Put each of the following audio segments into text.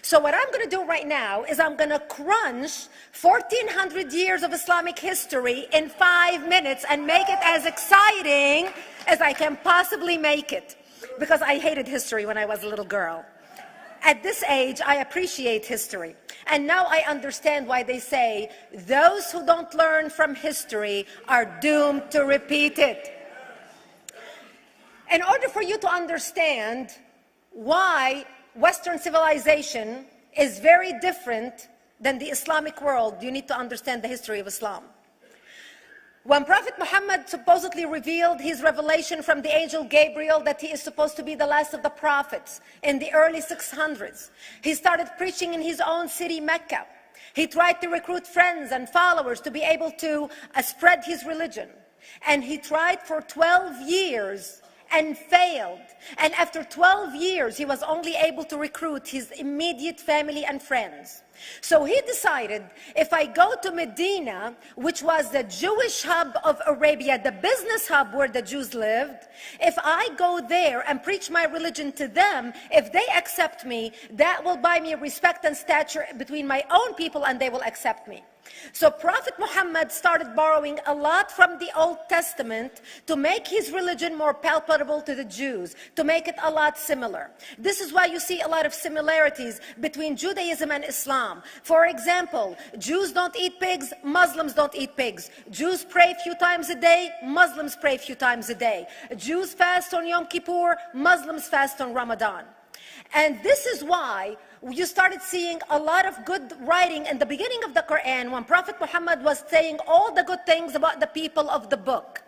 So what I'm going to do right now is I'm going to crunch 1400 years of Islamic history in 5 minutes and make it as exciting as I can possibly make it. Because I hated history when I was a little girl. At this age, I appreciate history. And now I understand why they say those who don't learn from history are doomed to repeat it. In order for you to understand why Western civilization is very different than the Islamic world, you need to understand the history of Islam. When Prophet Muhammad supposedly revealed his revelation from the angel Gabriel that he is supposed to be the last of the prophets in the early 600s, he started preaching in his own city, Mecca. He tried to recruit friends and followers to be able to spread his religion. And he tried for 12 years and failed. And after 12 years, he was only able to recruit his immediate family and friends. So he decided, if I go to Medina, which was the Jewish hub of Arabia, the business hub where the Jews lived, if I go there and preach my religion to them, if they accept me, that will buy me respect and stature between my own people, and they will accept me. So Prophet Muhammad started borrowing a lot from the Old Testament to make his religion more palpable to the Jews, to make it a lot similar. This is why you see a lot of similarities between Judaism and Islam. For example, Jews don't eat pigs, Muslims don't eat pigs. Jews pray a few times a day, Muslims pray a few times a day. Jews fast on Yom Kippur, Muslims fast on Ramadan. And this is why you started seeing a lot of good writing in the beginning of the Quran when Prophet Muhammad was saying all the good things about the people of the book.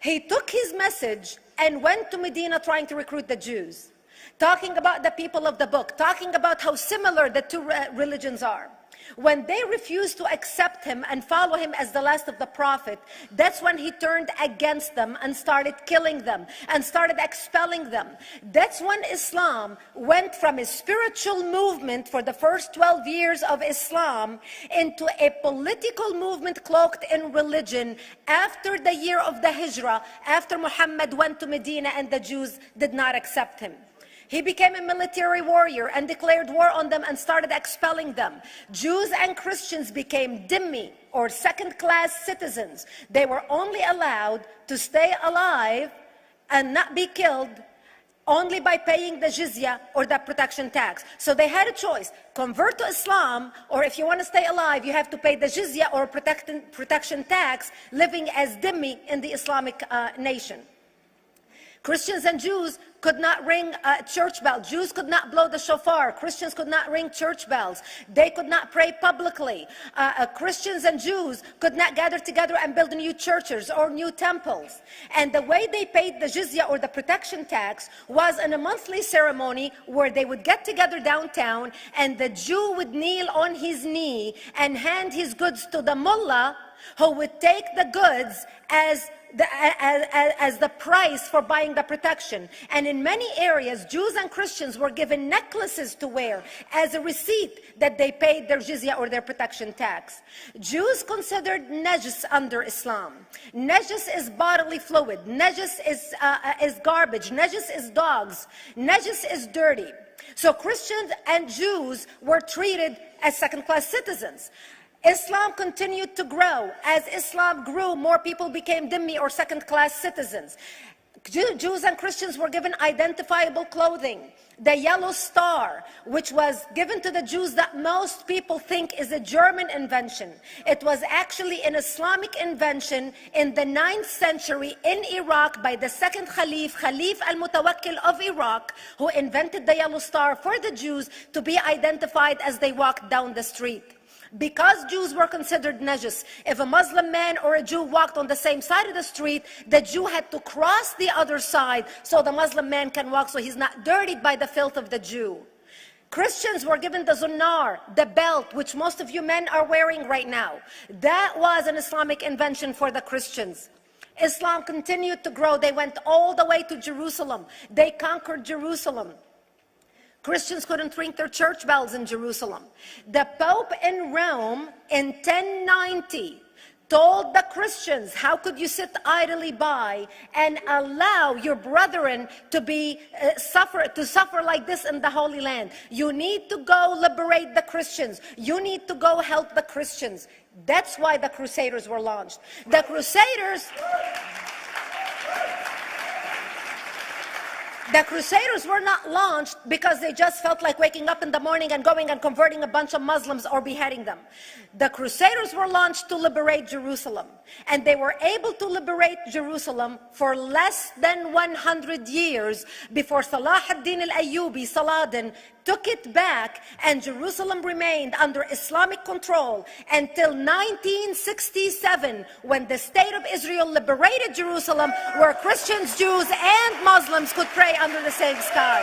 He took his message and went to Medina trying to recruit the Jews, talking about the people of the book, talking about how similar the two religions are. When they refused to accept him and follow him as the last of the prophet, that's when he turned against them and started killing them and started expelling them. That's when Islam went from a spiritual movement for the first 12 years of Islam into a political movement cloaked in religion after the year of the Hijrah, after Muhammad went to Medina and the Jews did not accept him. He became a military warrior and declared war on them and started expelling them. Jews and Christians became dhimmi, or second-class citizens. They were only allowed to stay alive and not be killed only by paying the jizya or the protection tax. So they had a choice: convert to Islam, or if you want to stay alive, you have to pay the jizya or protection tax, living as dhimmi in the Islamic nation. Christians and Jews could not ring church bells. Jews could not blow the shofar. Christians could not ring church bells. They could not pray publicly. Christians and Jews could not gather together and build new churches or new temples. And the way they paid the jizya or the protection tax was in a monthly ceremony where they would get together downtown and the Jew would kneel on his knee and hand his goods to the mullah, who would take the goods as the price for buying the protection. And in many areas, Jews and Christians were given necklaces to wear as a receipt that they paid their jizya or their protection tax. Jews considered najis under Islam. Najis is bodily fluid. Najis is garbage. Najis is dogs. Najis is dirty. So Christians and Jews were treated as second-class citizens. Islam continued to grow. As Islam grew, more people became dhimmi or second-class citizens. Jews and Christians were given identifiable clothing. The yellow star, which was given to the Jews that most people think is a German invention. It was actually an Islamic invention in the 9th century in Iraq by the second Khalif, Khalif al-Mutawakkil of Iraq, who invented the yellow star for the Jews to be identified as they walked down the street. Because Jews were considered najis, if a Muslim man or a Jew walked on the same side of the street, the Jew had to cross the other side so the Muslim man can walk, so he's not dirtied by the filth of the Jew. Christians were given the zunnar, the belt, which most of you men are wearing right now. That was an Islamic invention for the Christians. Islam continued to grow. They went all the way to Jerusalem. They conquered Jerusalem. Christians couldn't ring their church bells in Jerusalem. The Pope in Rome in 1090 told the Christians, how could you sit idly by and allow your brethren to be suffer like this in the Holy Land? You need to go liberate the Christians. You need to go help the Christians. That's why the Crusaders were launched. The Crusaders were not launched because they just felt like waking up in the morning and going and converting a bunch of Muslims or beheading them. The Crusaders were launched to liberate Jerusalem. And they were able to liberate Jerusalem for less than 100 years before Salah ad-Din al-Ayyubi, Saladin, took it back, and Jerusalem remained under Islamic control until 1967, when the State of Israel liberated Jerusalem, where Christians, Jews, and Muslims could pray under the same sky.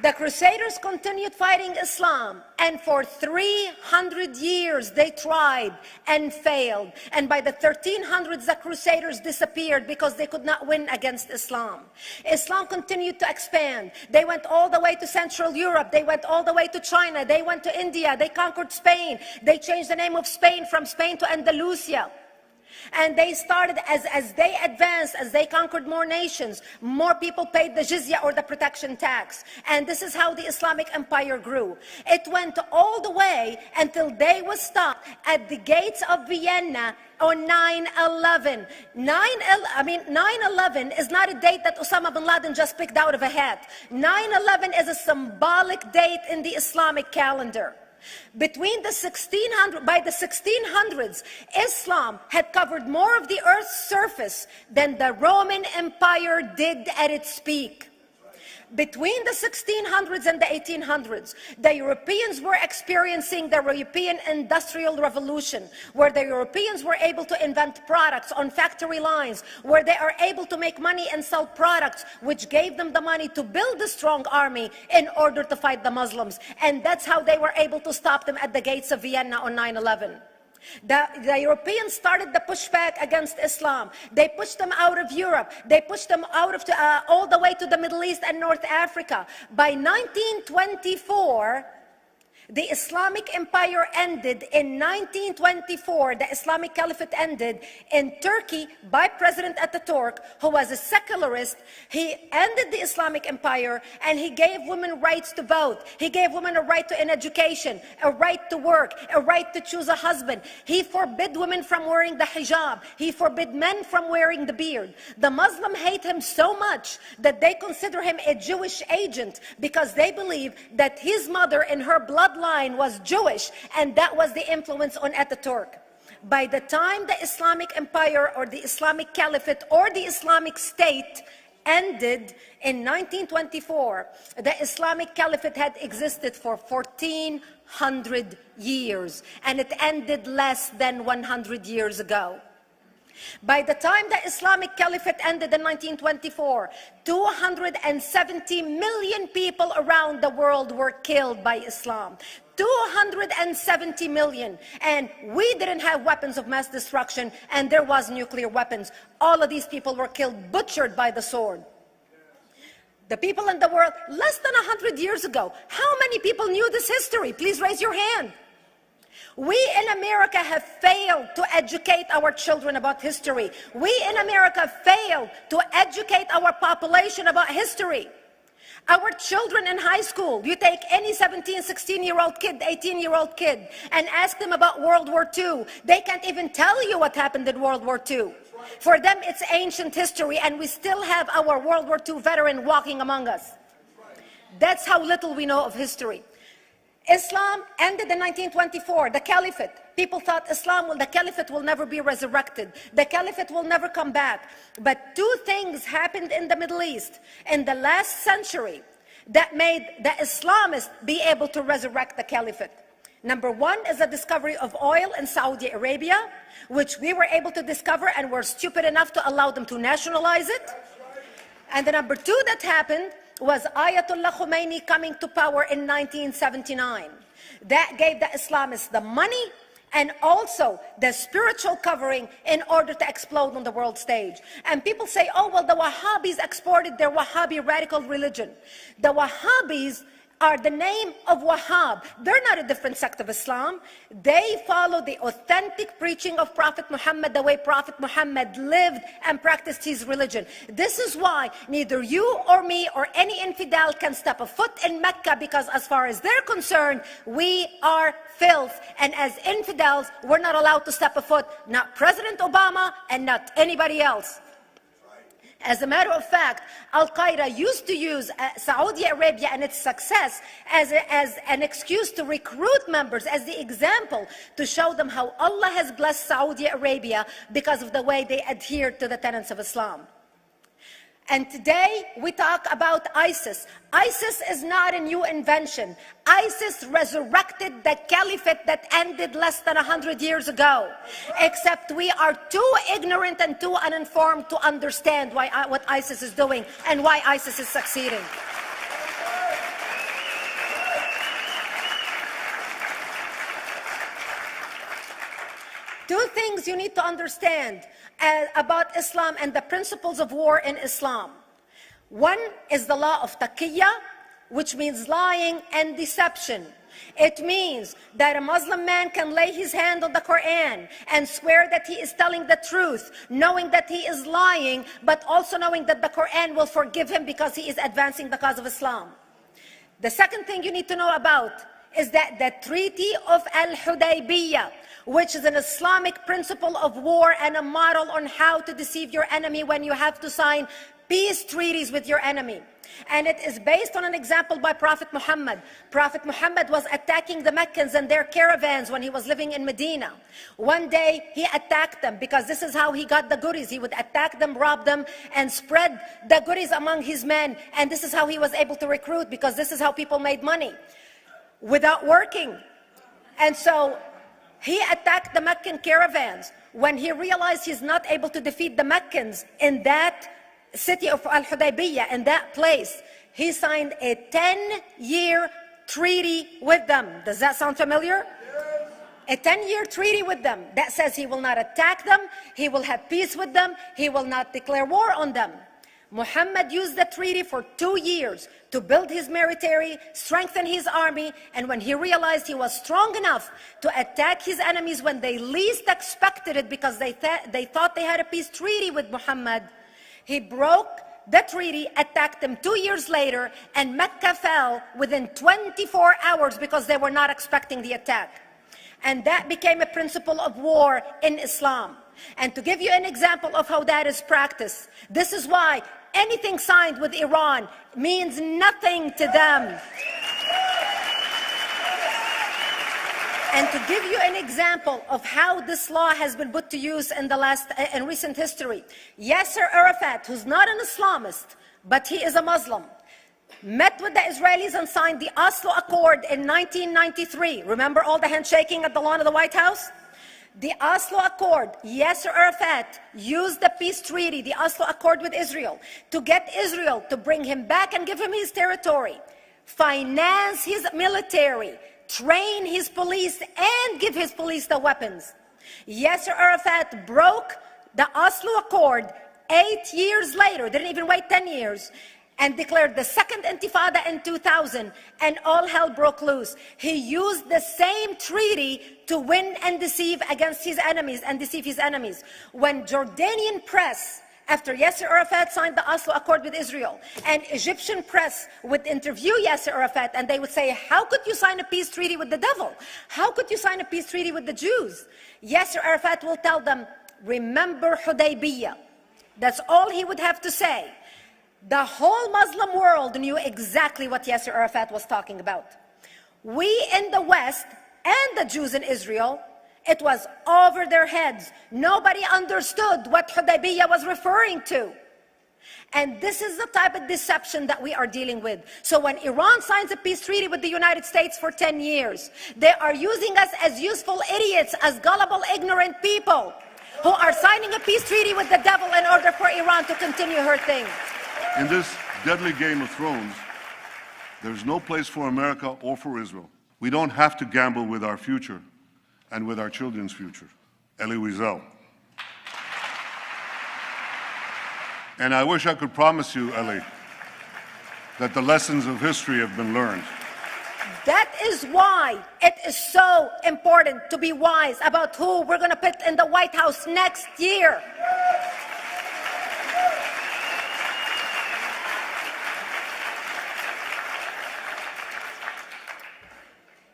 The Crusaders continued fighting Islam, and for 300 years they tried and failed. And by the 1300s, the Crusaders disappeared because they could not win against Islam. Islam continued to expand. They went all the way to Central Europe. They went all the way to China. They went to India. They conquered Spain. They changed the name of Spain from Spain to Andalusia. And they started, as they advanced, as they conquered more nations, more people paid the jizya, or the protection tax. And this is how the Islamic Empire grew. It went all the way until they was stopped at the gates of Vienna on 9/11. 9/11 is not a date that Osama bin Laden just picked out of a hat. 9/11 is a symbolic date in the Islamic calendar. By the 1600s, Islam had covered more of the earth's surface than the Roman Empire did at its peak. Between the 1600s and the 1800s, the Europeans were experiencing the European Industrial Revolution, where the Europeans were able to invent products on factory lines, where they are able to make money and sell products, which gave them the money to build a strong army in order to fight the Muslims. And that's how they were able to stop them at the gates of Vienna on 9/11. The Europeans started the pushback against Islam. They pushed them out of Europe. They pushed them out of all the way to the Middle East and North Africa. By 1924, the Islamic Empire ended. In 1924, the Islamic Caliphate ended in Turkey by President Ataturk, who was a secularist. He ended the Islamic Empire, and he gave women rights to vote. He gave women a right to an education, a right to work, a right to choose a husband. He forbid women from wearing the hijab. He forbid men from wearing the beard. The Muslims hate him so much that they consider him a Jewish agent, because they believe that his mother and her bloodline was Jewish, and that was the influence on Ataturk. By the time the Islamic Empire, or the Islamic Caliphate, or the Islamic State ended in 1924, the Islamic Caliphate had existed for 1400 years, and it ended less than 100 years ago. By the time the Islamic Caliphate ended in 1924, 270 million people around the world were killed by Islam. 270 million. And we didn't have weapons of mass destruction, and there was nuclear weapons. All of these people were killed, butchered by the sword. The people in the world, less than 100 years ago, how many people knew this history? Please raise your hand. We in America have failed to educate our children about history. We in America failed to educate our population about history. Our children in high school, you take any 17, 16-year-old kid, 18-year-old kid, and ask them about World War II. They can't even tell you what happened in World War II. For them, it's ancient history, and we still have our World War II veteran walking among us. That's how little we know of history. Islam ended in 1924, the Caliphate. People thought the Caliphate will never be resurrected. The Caliphate will never come back. But two things happened in the Middle East in the last century that made the Islamists be able to resurrect the Caliphate. Number one is the discovery of oil in Saudi Arabia, which we were able to discover and were stupid enough to allow them to nationalize it. And the number two that happened was Ayatollah Khomeini coming to power in 1979. That gave the Islamists the money and also the spiritual covering in order to explode on the world stage. And people say, oh, well, the Wahhabis exported their Wahhabi radical religion. The Wahhabis are the name of Wahhab. They're not a different sect of Islam. They follow the authentic preaching of Prophet Muhammad, the way Prophet Muhammad lived and practiced his religion. This is why neither you or me or any infidel can step a foot in Mecca, because as far as they're concerned, we are filth. And as infidels, we're not allowed to step a foot, not President Obama and not anybody else. As a matter of fact, Al-Qaeda used to use Saudi Arabia and its success as an excuse to recruit members, as the example to show them how Allah has blessed Saudi Arabia because of the way they adhere to the tenets of Islam. And today we talk about ISIS. ISIS is not a new invention. ISIS resurrected the caliphate that ended less than 100 years ago. Except we are too ignorant and too uninformed to understand what ISIS is doing and why ISIS is succeeding. Two things you need to understand about Islam and the principles of war in Islam. One is the law of taqiyya, which means lying and deception. It means that a Muslim man can lay his hand on the Quran and swear that he is telling the truth, knowing that he is lying, but also knowing that the Quran will forgive him because he is advancing the cause of Islam. The second thing you need to know about is that the Treaty of Al-Hudaybiyah, which is an Islamic principle of war and a model on how to deceive your enemy when you have to sign peace treaties with your enemy. And it is based on an example by Prophet Muhammad. Prophet Muhammad was attacking the Meccans and their caravans when he was living in Medina. One day he attacked them because this is how he got the goodies. He would attack them, rob them, and spread the goodies among his men. And this is how he was able to recruit, because this is how people made money without working. And so he attacked the Meccan caravans. When he realized he's not able to defeat the Meccans in that city of Al-Hudaybiyah, in that place, he signed a 10-year treaty with them. Does that sound familiar? A 10-year treaty with them that says he will not attack them, he will have peace with them, he will not declare war on them. Muhammad used the treaty for 2 years to build his military, strengthen his army, and when he realized he was strong enough to attack his enemies when they least expected it, because they thought they had a peace treaty with Muhammad, he broke the treaty, attacked them 2 years later, and Mecca fell within 24 hours because they were not expecting the attack. And that became a principle of war in Islam. And to give you an example of how that is practiced, this is why anything signed with Iran means nothing to them. And to give you an example of how this law has been put to use in recent history, Yasser Arafat, who's not an Islamist, but he is a Muslim, met with the Israelis and signed the Oslo Accord in 1993. Remember all the handshaking at the lawn of the White House? The Oslo Accord, Yasser Arafat used the peace treaty, the Oslo Accord with Israel, to get Israel to bring him back and give him his territory, finance his military, train his police, and give his police the weapons. Yasser Arafat broke the Oslo Accord 8 years later, didn't even wait 10 years, and declared the second Intifada in 2000, and all hell broke loose. He used the same treaty to win and deceive against his enemies and deceive his enemies. When Jordanian press, after Yasser Arafat signed the Oslo Accord with Israel, and Egyptian press would interview Yasser Arafat, and they would say, how could you sign a peace treaty with the devil? How could you sign a peace treaty with the Jews? Yasser Arafat will tell them, remember Hudaybiyah. That's all he would have to say. The whole Muslim world knew exactly what Yasser Arafat was talking about. We in the West and the Jews in Israel, it was over their heads. Nobody understood what Hudaybiyah was referring to. And this is the type of deception that we are dealing with. So when Iran signs a peace treaty with the United States for 10 years, they are using us as useful idiots, as gullible, ignorant people who are signing a peace treaty with the devil in order for Iran to continue her thing. In this deadly game of thrones, there's no place for America or for Israel. We don't have to gamble with our future and with our children's future. Elie Wiesel. And I wish I could promise you, Elie, that the lessons of history have been learned. That is why it is so important to be wise about who we're going to put in the White House next year.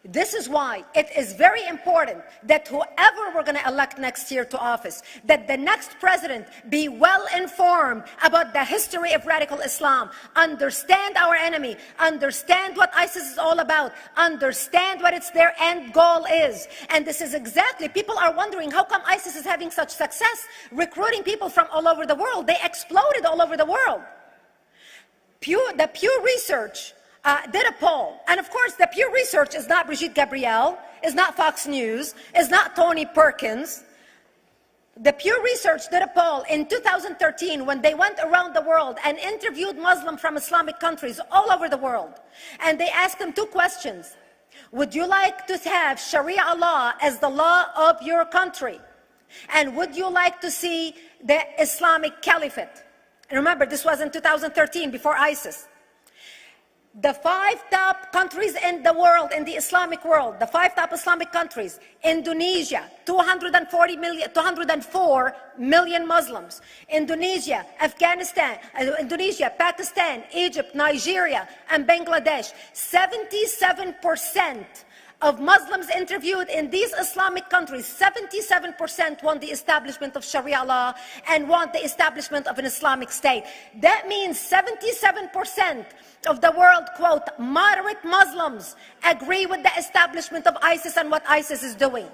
This is why it is very important that whoever we're going to elect next year to office, that the next president be well informed about the history of radical Islam, understand our enemy, understand what ISIS is all about, understand what their end goal is. And this is exactly, people are wondering how come ISIS is having such success recruiting people from all over the world. They exploded all over the world. The Pew Research did a poll, and of course the Pew Research is not Brigitte Gabriel, is not Fox News, is not Tony Perkins. The Pew Research did a poll in 2013 when they went around the world and interviewed Muslims from Islamic countries all over the world. And they asked them two questions. Would you like to have Sharia law as the law of your country? And would you like to see the Islamic Caliphate? And remember, this was in 2013, before ISIS. The 5 top countries in the world, in the Islamic world, the 5 top Islamic countries: Indonesia, 204 million Muslims. Indonesia, Pakistan, Egypt, Nigeria, and Bangladesh. 77% of Muslims interviewed in these Islamic countries, 77% want the establishment of Sharia law and want the establishment of an Islamic state. That means 77% of the world, quote, moderate Muslims agree with the establishment of ISIS and what ISIS is doing.